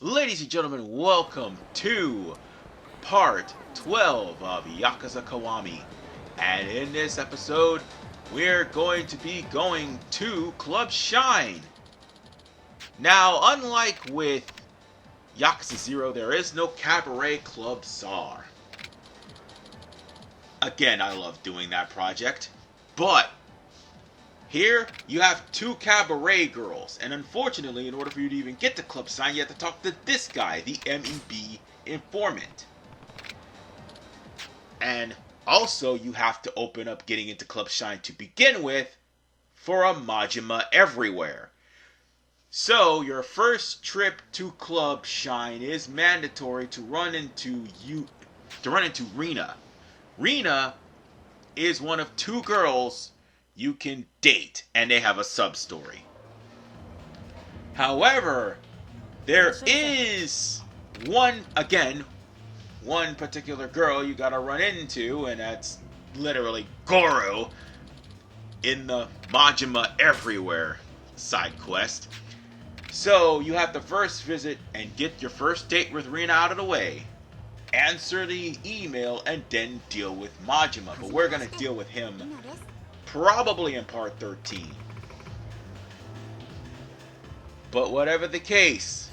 Ladies and gentlemen, welcome to part 12 of Yakuza Kiwami. And in this episode, we're going to be going to Club Shine. Now, unlike with Yakuza 0, there is no Cabaret Club Czar. Again, I love doing that project, but here, you have two cabaret girls, and unfortunately, in order for you to even get to Club Shine, you have to talk to this guy, the MEB informant. And also, you have to open up getting into Club Shine to begin with for a Majima everywhere. So, your first trip to Club Shine is mandatory to run into Rina. Rina is one of two girls you can date, and they have a sub-story. However, there is one particular girl you gotta run into, and that's literally Goro in the Majima Everywhere side quest. So, you have to first visit and get your first date with Rina out of the way, answer the email, and then deal with Majima. But we're gonna deal with him probably in part 13. But whatever the case,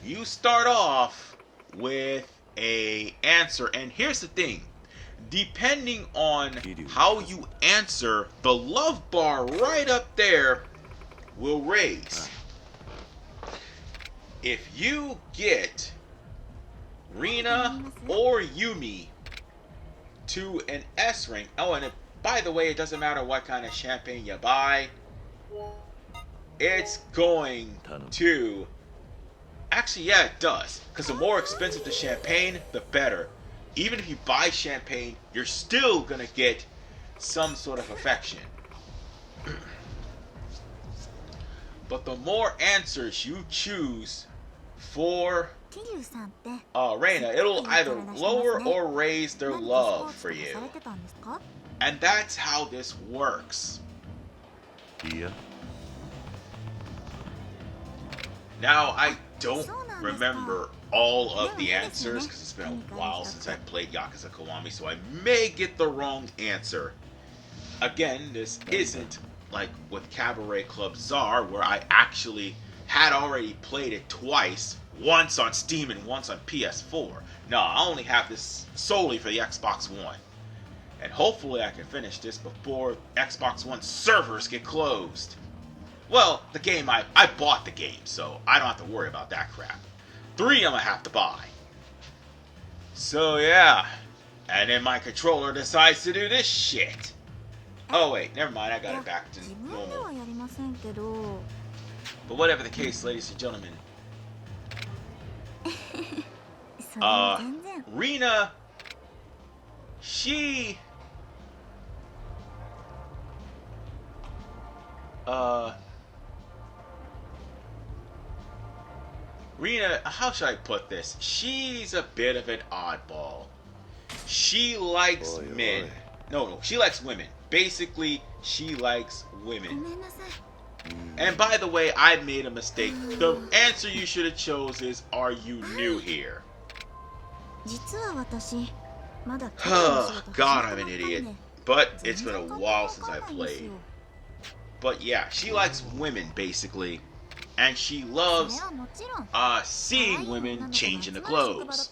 you start off with a answer, and here's the thing. Depending on how you answer, the love bar right up there will raise. If you get Rina or Yumi to an S rank. Oh, and by the way, it doesn't matter what kind of champagne you buy. It's going to... Actually, yeah, it does. Because the more expensive the champagne, the better. Even if you buy champagne, you're still going to get some sort of affection. But the more answers you choose for Reina, it'll either lower or raise their love for you. And that's how this works. Yeah. Now, I don't remember all of the answers because it's been a while since I played Yakuza Kiwami, so I may get the wrong answer. Again, this isn't like with Cabaret Club Czar, where I actually had already played it twice. Once on Steam and once on PS4. No, I only have this solely for the Xbox One. And hopefully I can finish this before Xbox One servers get closed. Well, the game, I bought the game, so I don't have to worry about that crap. 3 I'm gonna have to buy. So yeah. And then my controller decides to do this shit. Oh wait, never mind, I got it back to normal. But whatever the case, ladies and gentlemen, Rina, she Rina, how should I put this? She's a bit of an oddball. She likes men. No, she likes women. Basically, she likes women. And by the way, I made a mistake. The answer you should have chose is, are you new here? God, I'm an idiot. But it's been a while since I played. But yeah, she likes women, basically. And she loves seeing women change into clothes.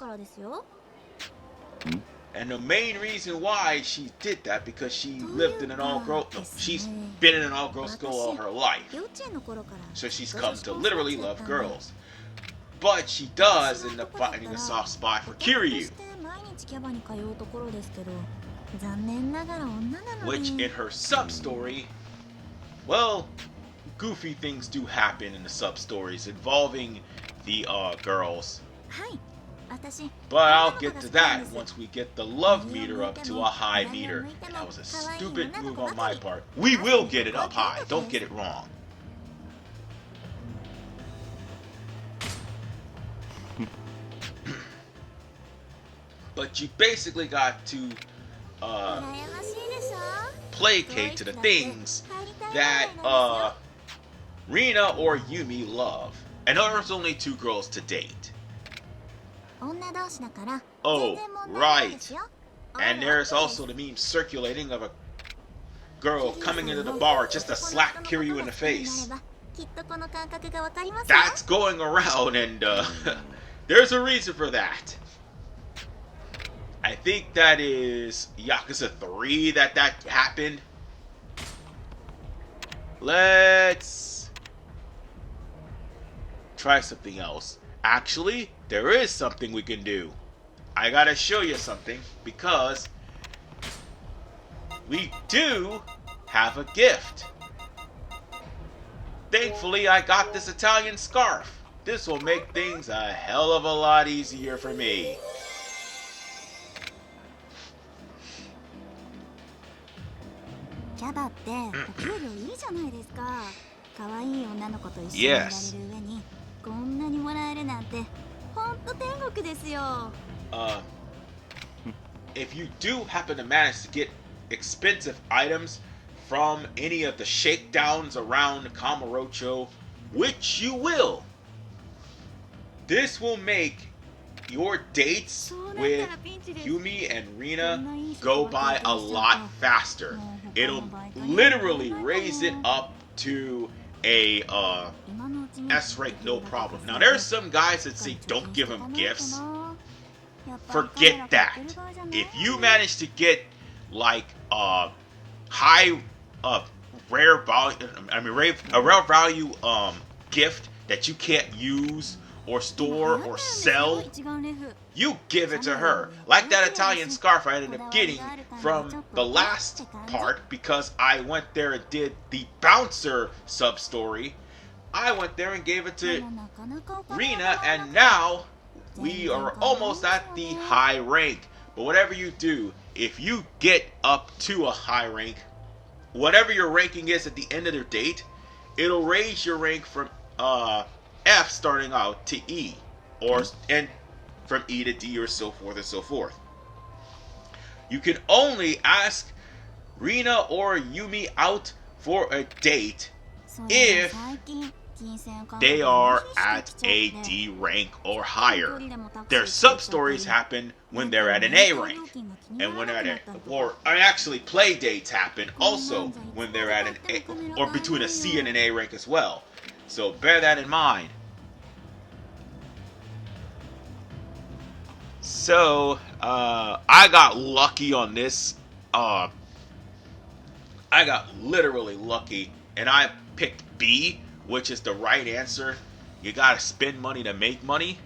And the main reason why she did that, because she lived in an all-girl... No, she's been in an all-girl school all her life. So she's come to literally love girls. But she does end up finding a soft spot for Kiryu. Which, in her sub-story... Well, goofy things do happen in the sub-stories involving the girls. But I'll get to that once we get the love meter up to a high meter. And that was a stupid move on my part. We will get it up high, don't get it wrong. But you basically got to placate to the things that Rina or Yumi love? And there's only 2 girls to date. Oh, right. And there's also the meme circulating of a girl coming into the bar just to slap Kiryu in the face. That's going around, and there's a reason for that. I think that is Yakuza 3 that happened. Let's try something else. Actually, there is something we can do. I gotta show you something, because we do have a gift. Thankfully, I got this Italian scarf. This will make things a hell of a lot easier for me. Yes. If you do happen to manage to get expensive items from any of the shakedowns around Kamurocho, which you will, this will make your dates with Yumi and Rina go by a lot faster. It'll literally raise it up to a S rank, no problem. Now there's some guys that say don't give them gifts. Forget that. If you manage to get like high rare value, a rare value gift that you can't use or store or sell, you give it to her. Like that Italian scarf I ended up getting from the last part, because I went there and did the bouncer sub story. I went there and gave it to Rina, and now we are almost at the high rank. But whatever you do, if you get up to a high rank, whatever your ranking is at the end of their date, it'll raise your rank from F starting out to E, and from E to D, or so forth and so forth. You can only ask Rina or Yumi out for a date if they are at a D rank or higher. Their sub stories happen when they're at an A rank, and when they're actually play dates happen also when they're at an A, or between a C and an A rank as well. So bear that in mind. So I got lucky on this. I got literally lucky, and I picked B, which is the right answer. You gotta spend money to make money.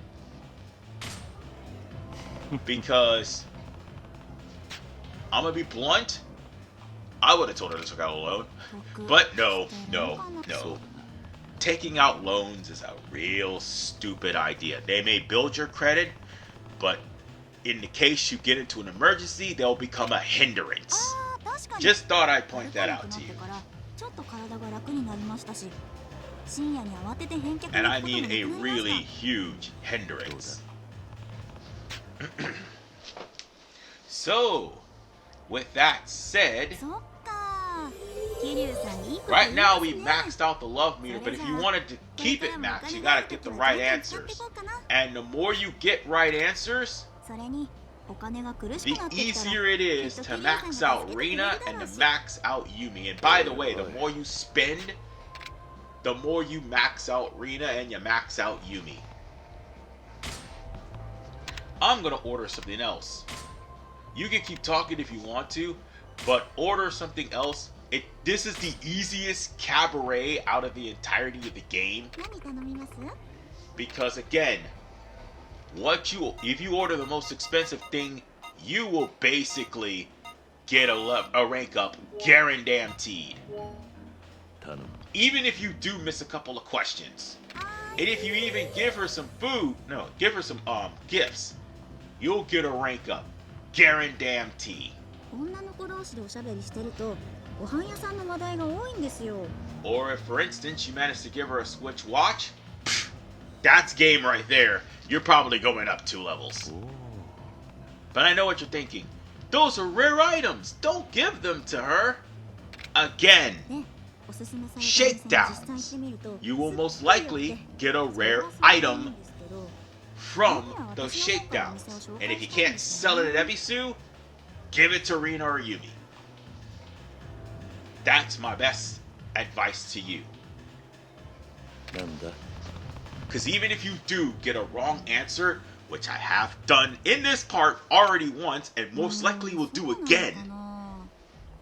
Because I'm gonna be blunt, I would have told her to take out a loan. But no. Taking out loans is a real stupid idea. They may build your credit, but in the case you get into an emergency, they'll become a hindrance. Just thought I'd point that out to you. And I mean a really huge hindrance. So, with that said, right now we maxed out the love meter, but if you wanted to keep it maxed, you gotta get the right answers. And the more you get right answers, the easier it is to max out Rina and to max out Yumi. And by the way, the more you spend, the more you max out Rina and you max out Yumi. I'm gonna order something else. You can keep talking if you want to, but order something else. This is the easiest cabaret out of the entirety of the game. Because again, if you order the most expensive thing, you will basically get a rank up guaranteed. Even if you do miss a couple of questions. And if you even give her some gifts, you'll get a rank up guaranteed. Or if, for instance, you manage to give her a Switch watch, that's game right there. You're probably going up 2 levels. Ooh. But I know what you're thinking. Those are rare items. Don't give them to her. Again, shakedowns. You will most likely get a rare item from those shakedowns. And if you can't sell it at Ebisu, give it to Rina or Yumi. That's my best advice to you. なんだ Because even if you do get a wrong answer, which I have done in this part already once and most likely will do again,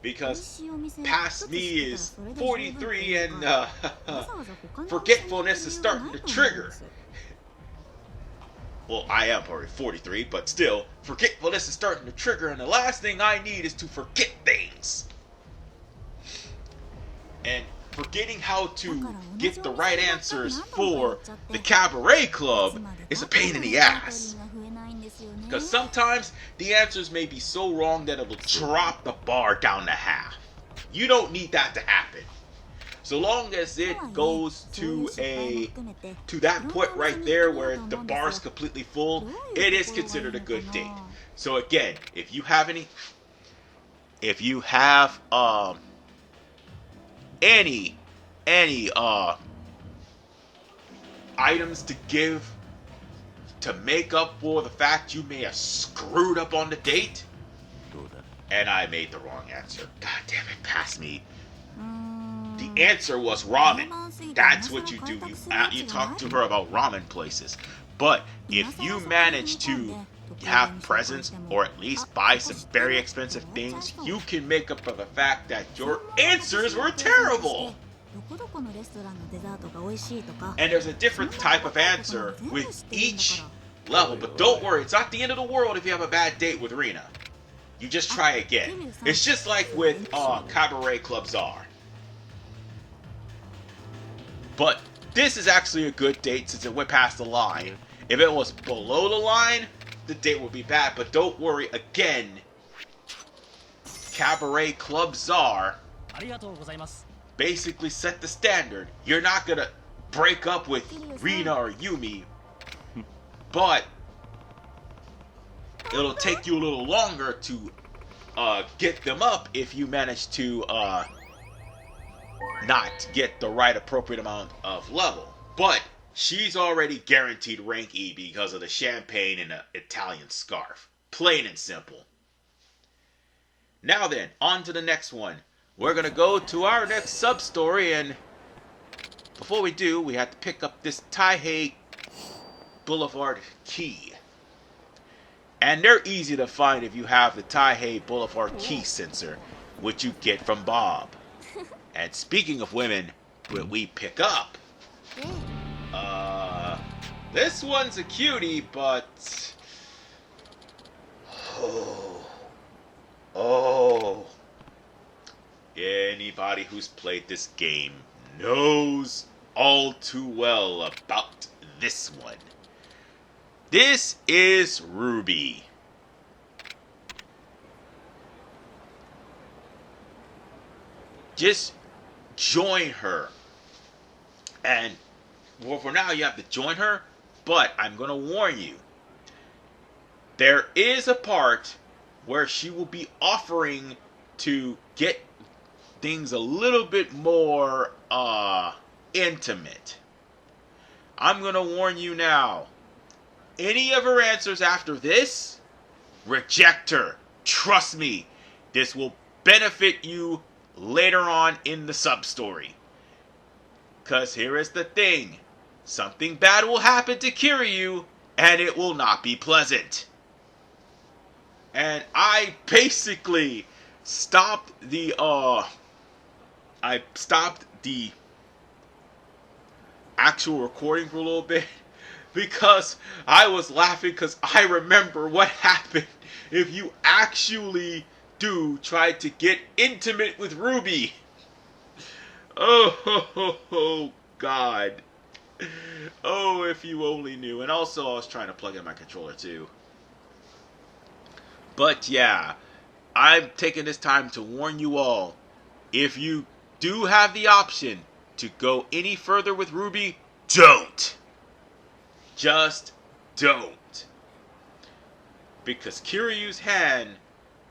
because past me is 43 and forgetfulness is starting to trigger. Well, I am already 43, but still, forgetfulness is starting to trigger, and the last thing I need is to forget things. And forgetting how to get the right answers for the Cabaret Club is a pain in the ass. Because sometimes the answers may be so wrong that it will drop the bar down to half. You don't need that to happen. So long as it goes to that point right there where the bar is completely full, it is considered a good date. So again, if you have any items to give to make up for the fact you may have screwed up on the date, どうだ and I made the wrong answer. God damn it, pass me. The answer was ramen. That's what you do. You talk to her about ramen places. But if you manage to have presents or at least buy some very expensive things, you can make up for the fact that your answers were terrible. And there's a different type of answer with each level. But don't worry, it's not the end of the world if you have a bad date with Rina. You just try again. It's just like with Cabaret Club Czar. But this is actually a good date since it went past the line. If it was below the line, the date would be bad. But don't worry, again, Cabaret Club Czar basically set the standard. You're not going to break up with Rina or Yumi, but it'll take you a little longer to get them up if you manage to not get the right appropriate amount of level. But she's already guaranteed rank E because of the champagne and the Italian scarf. Plain and simple. Now then, on to the next one. We're going to go to our next sub-story, and before we do, we have to pick up this Taihei Boulevard key. And they're easy to find if you have the Taihei Boulevard key sensor, which you get from Bob. And speaking of women, what we pick up, this one's a cutie, but anybody who's played this game knows all too well about this one. This is Ruby. Just join her. And well, for now you have to join her, but I'm going to warn you. There is a part where she will be offering to get things a little bit more intimate. I'm going to warn you now. Any of her answers after this, reject her. Trust me, this will benefit you later on in the sub-story. Because here is the thing. Something bad will happen to Kiryu, and it will not be pleasant. And I basically stopped the actual recording for a little bit because I was laughing because I remember what happened if you actually do try to get intimate with Ruby. Oh, God. Oh, if you only knew. And also, I was trying to plug in my controller, too. But, yeah. I'm taking this time to warn you all. If you do have the option to go any further with Ruby, don't. Just don't. Because Kiryu's hand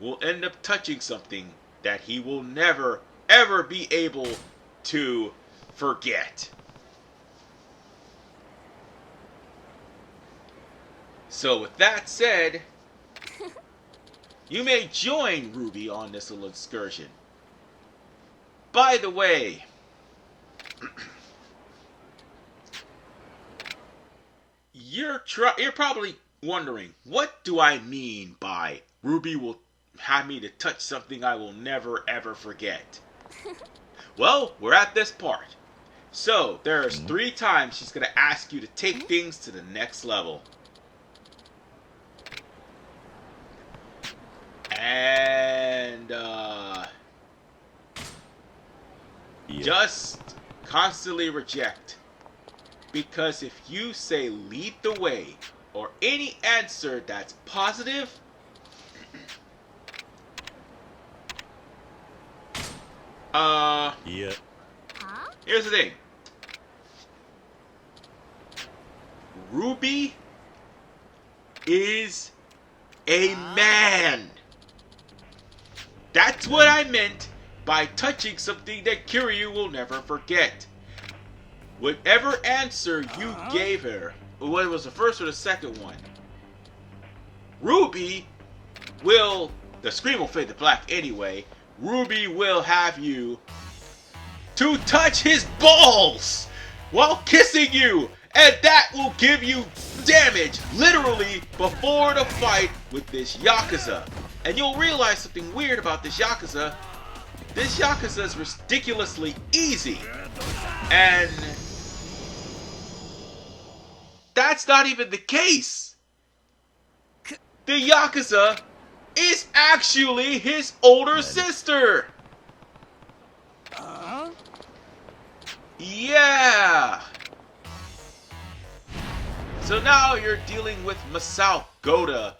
will end up touching something that he will never, ever be able to forget. So with that said, you may join Ruby on this little excursion. By the way, you're probably wondering, what do I mean by Ruby will have me to touch something I will never ever forget? Well, we're at this part. So, there's 3 times she's going to ask you to take things to the next level. And, just constantly reject. Because if you say lead the way, or any answer that's positive, here's the thing. Ruby is a man. That's what I meant by touching something that Kiryu will never forget. Whatever answer you gave her, whether it was the first or the second one, Ruby will, the screen will fade to black anyway, Ruby will have you to touch his balls while kissing you, and that will give you damage literally before the fight with this Yakuza. And you'll realize something weird about this Yakuza. This Yakuza is ridiculously easy, and that's not even the case. The Yakuza is actually his older sister. Yeah. So now you're dealing with Masao Goda,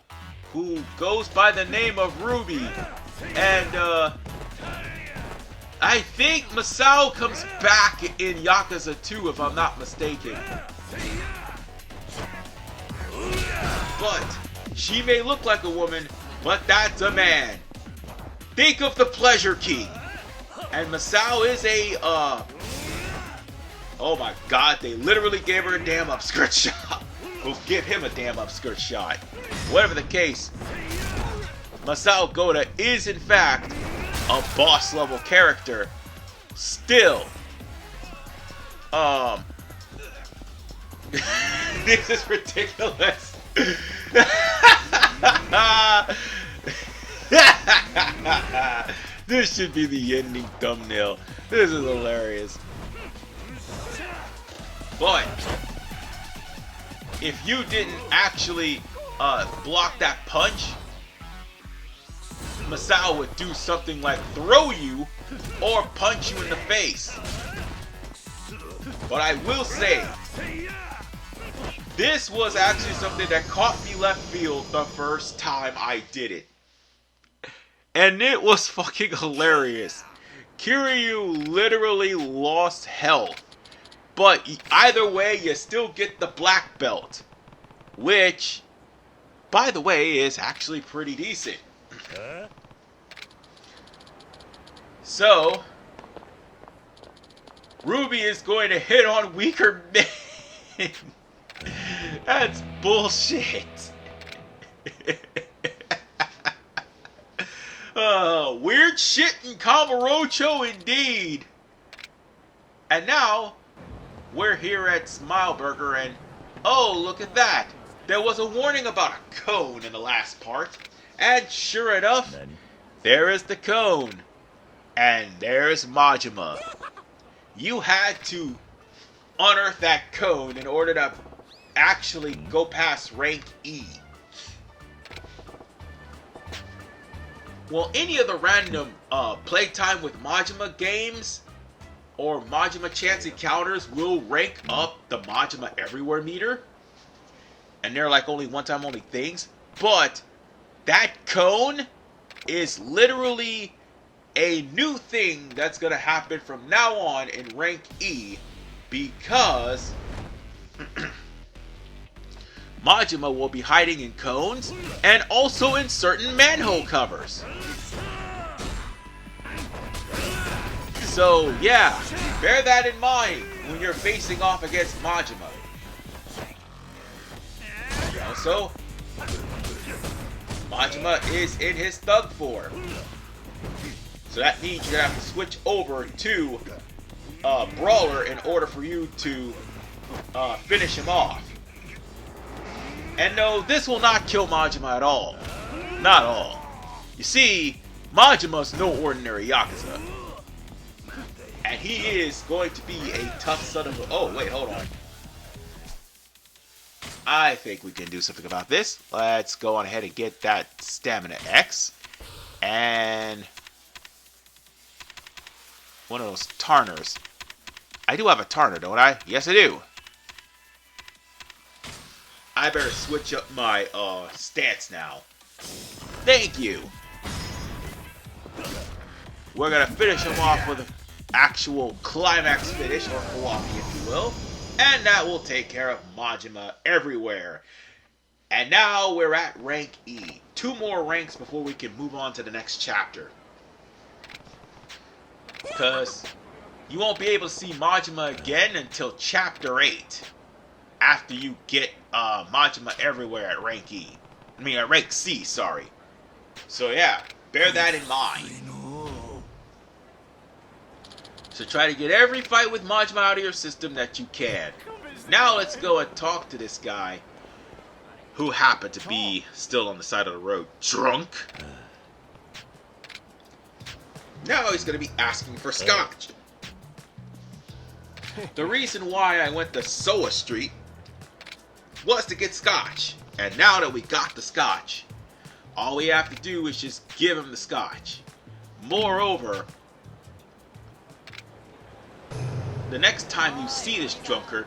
who goes by the name of Ruby. And I think Masao comes back in Yakuza 2 if I'm not mistaken. But she may look like a woman, but that's a man. Think of the Pleasure King. And Masao is a, oh my god, they literally gave her a damn upskirt shot. We'll give him a damn upskirt shot. Whatever the case, Masao Goda is in fact a boss level character. Still, this is ridiculous. This should be the ending thumbnail. This is hilarious. But if you didn't actually block that punch, Masao would do something like throw you or punch you in the face. But I will say, this was actually something that caught me left field the first time I did it. And it was fucking hilarious. Kiryu literally lost health. But either way, you still get the black belt. Which, by the way, is actually pretty decent. So, Ruby is going to hit on weaker men. That's bullshit. Weird shit in Kamurocho indeed. And now, we're here at Smileburger and, oh, look at that. There was a warning about a cone in the last part. And sure enough, there is the cone. And there's Majima. You had to unearth that cone in order to actually go past rank E. Well, any of the random playtime with Majima games or Majima chance encounters will rank up the Majima everywhere meter. And they're like only one-time only things. But that cone is literally a new thing that's going to happen from now on in rank E, because Majima will be hiding in cones and also in certain manhole covers. So yeah, bear that in mind when you're facing off against Majima. Also, Majima is in his thug form. So that means you're gonna have to switch over to Brawler in order for you to finish him off. And no, this will not kill Majima at all. Not at all. You see, Majima's no ordinary Yakuza. And he is going to be a tough son of a... Oh, wait, hold on. I think we can do something about this. Let's go on ahead and get that Stamina X. And... one of those Tarners. I do have a Tarner, don't I? Yes, I do. I better switch up my stance now. Thank you. We're gonna finish him off with an actual climax finish, or Kiwami, if you will. And that will take care of Majima everywhere. And now we're at rank E. 2 more ranks before we can move on to the next chapter. Because you won't be able to see Majima again until chapter 8. After you get Majima everywhere at rank E. I mean, at rank C, sorry. So yeah, bear that in mind. So try to get every fight with Majima out of your system that you can. Now let's go and talk to this guy who happened to be still on the side of the road, drunk. Now he's going to be asking for scotch. The reason why I went to Soa Street was to get scotch. And now that we got the scotch, all we have to do is just give him the scotch. Moreover, the next time you see this drunkard,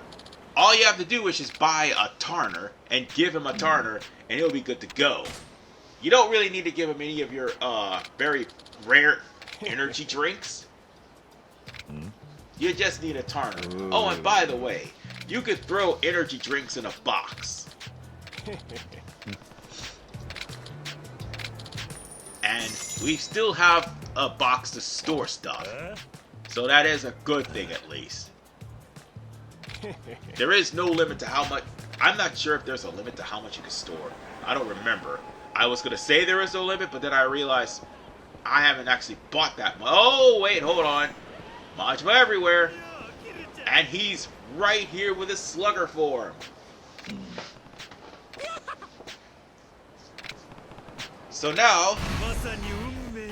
all you have to do is just buy a Tarner and give him a Tarner and he'll be good to go. You don't really need to give him any of your very rare energy drinks. You just need a Tarner. Oh, and by the way, you could throw energy drinks in a box. And we still have a box to store stuff. So that is a good thing at least. There is no limit to how much... I'm not sure if there's a limit to how much you can store. I don't remember. I was going to say there is no limit, but then I realized I haven't actually bought that much. Oh, wait, hold on. Majima everywhere. And he's right here with his slugger form. So now,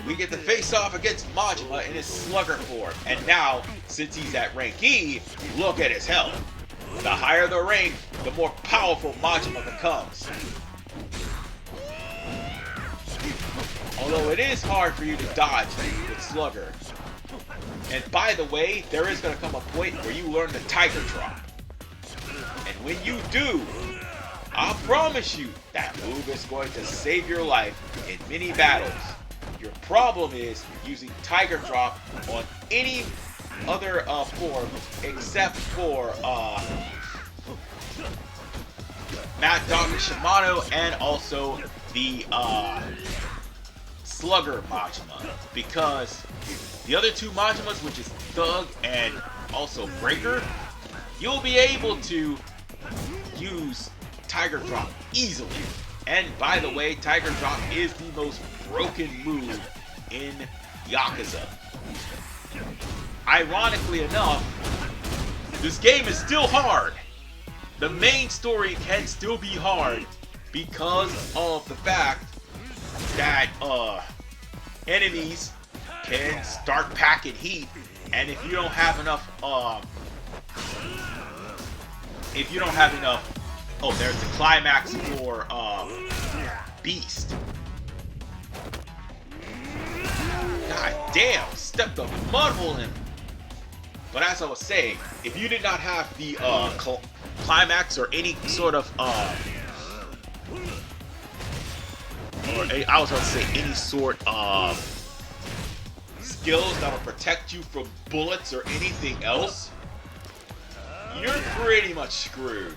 we get to face off against Majima in his slugger form. And now, since he's at rank E, look at his health. The higher the rank, the more powerful Majima becomes. Although it is hard for you to dodge with slugger. And by the way, there is going to come a point where you learn the Tiger Drop. And when you do, I promise you, that move is going to save your life in many battles. Your problem is using Tiger Drop on any other form except for Mad Dog Shimano and also the Slugger Majima. Because the other 2 Majimas, which is Thug and also Breaker, you'll be able to use Tiger Drop easily. And by the way, Tiger Drop is the most broken move in Yakuza. Ironically enough, this game is still hard. The main story can still be hard because of the fact that enemies can start packing heat, and if you don't have enough oh, there's the climax for Beast. God damn, stepped a mud hole in him. But as I was saying, if you did not have the climax or any sort of I was going to say any sort of skills that will protect you from bullets or anything else, you're pretty much screwed.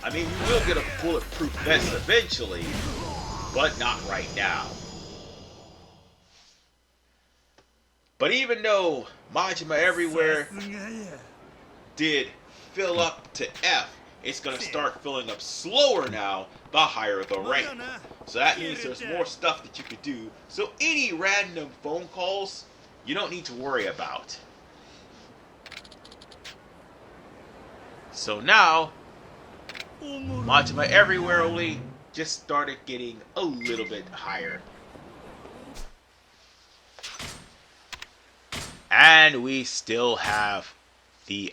I mean, you will get a bulletproof vest eventually, but not right now. But even though Majima everywhere did fill up to F, it's going to start filling up slower now the higher the rank. So that means there's more stuff that you could do. So any random phone calls, you don't need to worry about. So now, Majima everywhere only just started getting a little bit higher. And we still have the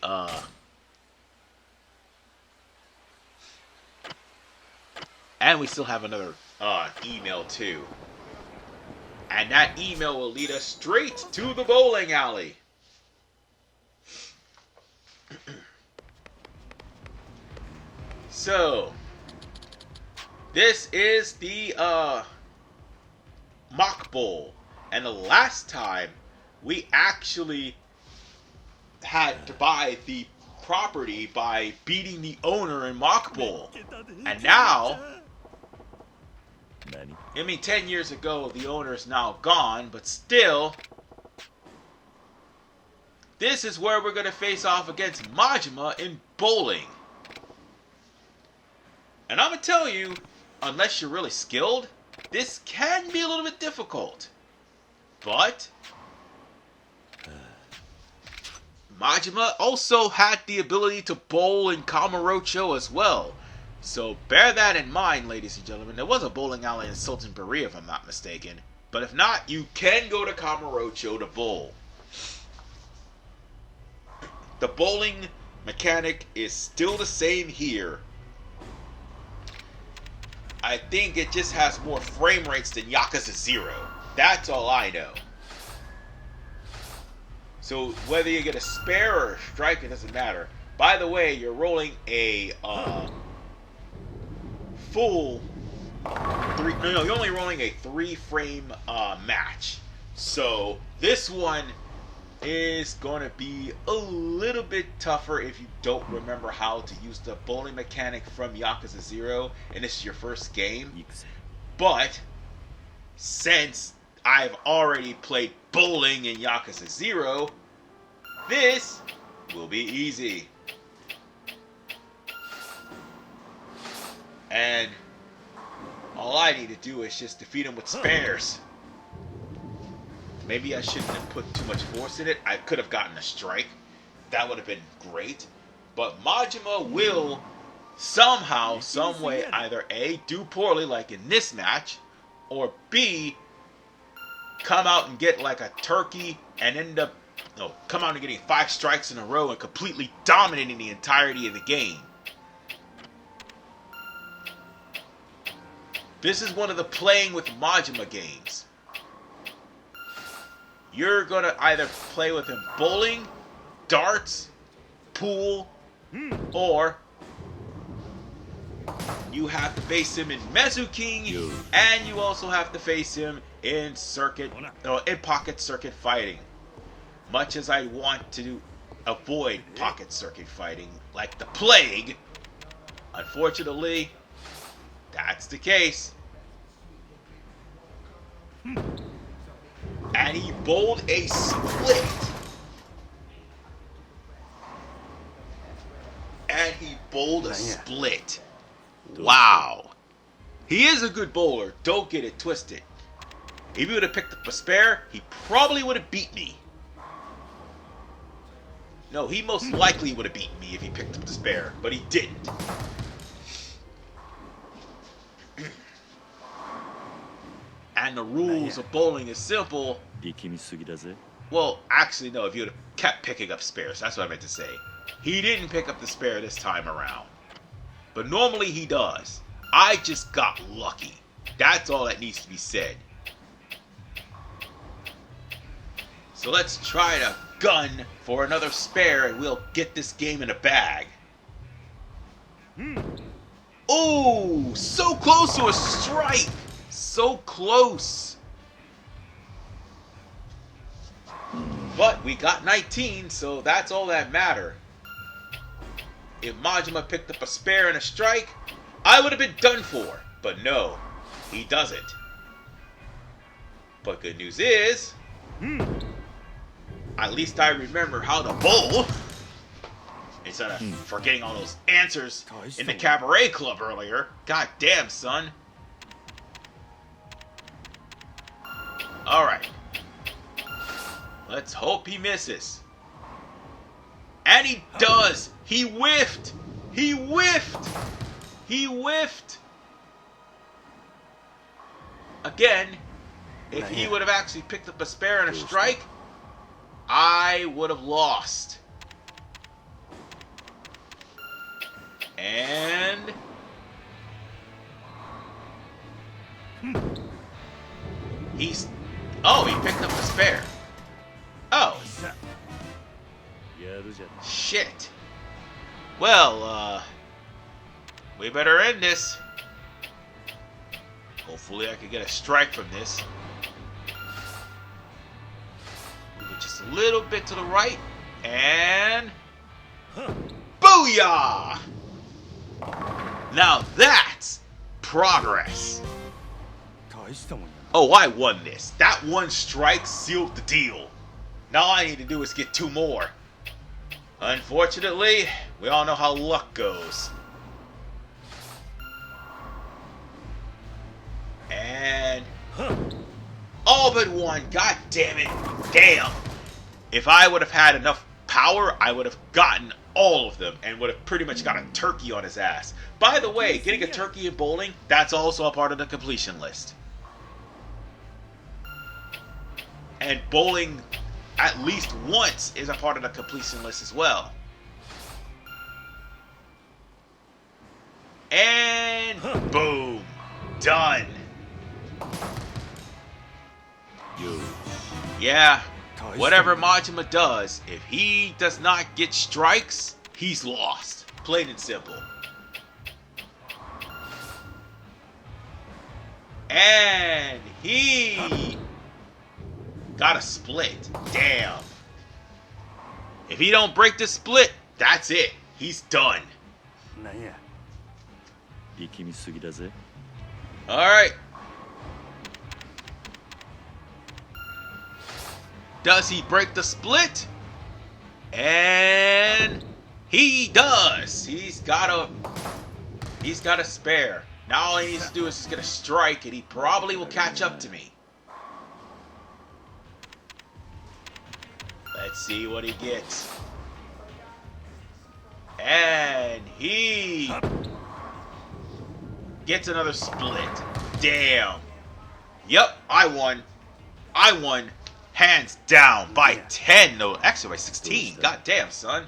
and we still have another email too. And that email will lead us straight to the bowling alley. So, this is the mock bowl. And the last time we actually had to buy the property by beating the owner in mock bowl. And now, I mean 10 years ago the owner is now gone, but still, this is where we're going to face off against Majima in bowling. And I'm going to tell you, unless you're really skilled, this can be a little bit difficult. But Majima also had the ability to bowl in Kamurocho as well. So bear that in mind, ladies and gentlemen. There was a bowling alley in Sultan Berea, if I'm not mistaken. But if not, you can go to Kamurocho to bowl. The bowling mechanic is still the same here. I think it just has more frame rates than Yakuza 0. That's all I know. So whether you get a spare or a strike, it doesn't matter. By the way, you're rolling a full three. No, you're only rolling a 3-frame match. So this one is going to be a little bit tougher if you don't remember how to use the bowling mechanic from Yakuza 0 and this is your first game. But since I've already played bowling in Yakuza 0, this will be easy. And all I need to do is just defeat him with spares. Maybe I shouldn't have put too much force in it. I could have gotten a strike. That would have been great. But Majima will somehow, some way, either A, do poorly like in this match, or B, come out and get like a turkey and end up, come out and getting 5 strikes in a row and completely dominating the entirety of the game. This is one of the playing with Majima games. You're going to either play with him bowling, darts, pool, or you have to face him in Mezuking, and you also have to face him in pocket circuit fighting. Much as I want to avoid pocket circuit fighting like the plague, unfortunately, that's the case. And he bowled a split. And he bowled a split. Wow. He is a good bowler. Don't get it twisted. If he would have picked up a spare, he probably would have beat me. No, he most likely would have beaten me if he picked up the spare, but he didn't. And the rules of bowling is simple. Well, actually, no, if you would have kept picking up spares, that's what I meant to say. He didn't pick up the spare this time around. But normally he does. I just got lucky. That's all that needs to be said. So let's try to gun for another spare and we'll get this game in a bag. Oh, so close to a strike. So close. But we got 19, so that's all that matter. If Majima picked up a spare and a strike, I would have been done for. But no, he doesn't. But good news is, at least I remember how to bowl. Instead of forgetting all those answers in the cabaret club earlier. God damn, son. Alright. Let's hope he misses. And he does! He whiffed! He whiffed! He whiffed! Again, if he would have actually picked up a spare and a strike, I would have lost. And he's... Oh, he picked up the spare. Oh. Shit. Well, we better end this. Hopefully I can get a strike from this. Move it just a little bit to the right. And... Booyah! Now that's progress. Oh, I won this. That one strike sealed the deal. Now all I need to do is get 2 more. Unfortunately, we all know how luck goes. And all but one. God damn it. Damn. If I would have had enough power, I would have gotten all of them and would have pretty much got a turkey on his ass. By the way, getting a turkey in bowling, that's also a part of the completion list. And bowling at least once is a part of the completion list as well. And boom. Done. Yeah. Whatever Majima does, if he does not get strikes, he's lost. Plain and simple. And he got a split. Damn. If he don't break the split, that's it. He's done. Alright. Does he break the split? And he does. He's got a spare. Now all he needs to do is just get a strike and he probably will catch up to me. Let's see what he gets. And he gets another split. Damn. Yep, I won. I won. Hands down by 10. No, actually by 16. God damn, son.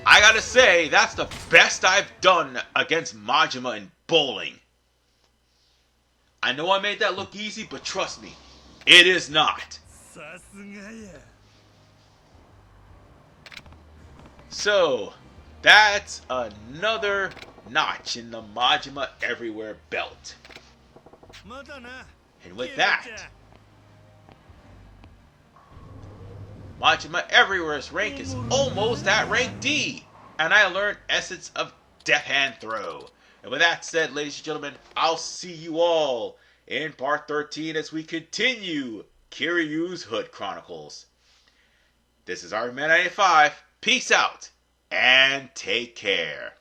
I gotta say, that's the best I've done against Majima in bowling. I know I made that look easy, but trust me, it is not. So, that's another notch in the Majima Everywhere belt. And with that, Majima Everywhere's rank is almost at rank D, and I learned Essence of Death Hand Throw. And with that said, ladies and gentlemen, I'll see you all in part 13 as we continue Kiryu's Hood Chronicles. This is Iron Man 95. Peace out, and take care.